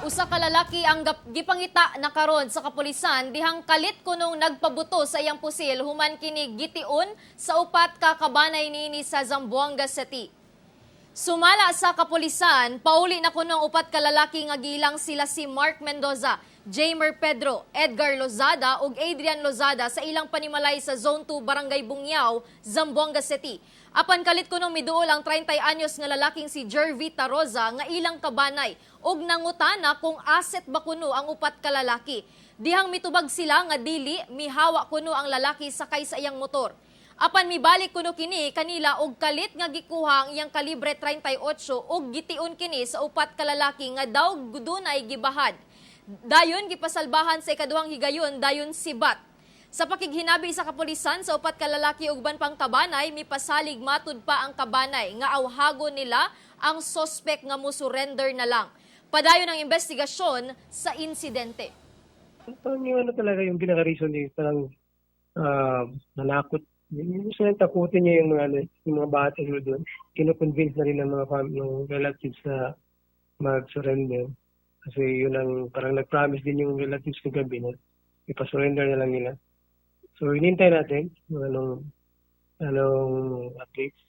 Usa ka lalaki ang gipangita na karon sa kapulisan dihang kalit kunong nagpabuto sa iyang pusil human kini gitiun sa upat ka kabanay niini sa Zamboanga City. Sumala sa kapulisan, pauli na kunong upat ka lalaki nga gilang sila si Mark Mendoza, Jamer Pedro, Edgar Lozada ug Adrian Lozada sa ilang panimalay sa Zone 2 Barangay Bungyao, Zamboanga City. Apan kalit kunong miduol ang 30 anyos nga lalaking si Jervy Taroza nga ilang kabanay ug nangutana kung asset ba kuno ang upat ka lalaki. Dihang mitubag sila nga dili mihawa kuno ang lalaki sakay sa iyang motor. Apan mibalik kuno kini kanila og kalit nga gikuha ang iyang kalibre 38 ug gitiun kini sa upat ka lalaki nga daw dunay gibahad. Dayon gipasalbahan sa ikaduhang higayon dayon sibat. Sa pakighinabi sa kapulisan sa upat ka lalaki ug ban pang kabanay mipasalig matud pa ang kabanay nga awhagon nila ang sospek nga mo-surrender na lang. Padayon ang investigasyon sa insidente. Parang yung ano talaga yung pinaka-reason niya, parang nanakot. Yung takutin niya yung mga bata doon. Kino-convince na rin ng mga ng relatives na mag-surrender. Kasi yun ang parang nag-promise din yung relatives kagabi na ipa-surrender na lang nila. So hinintay natin yung anong updates.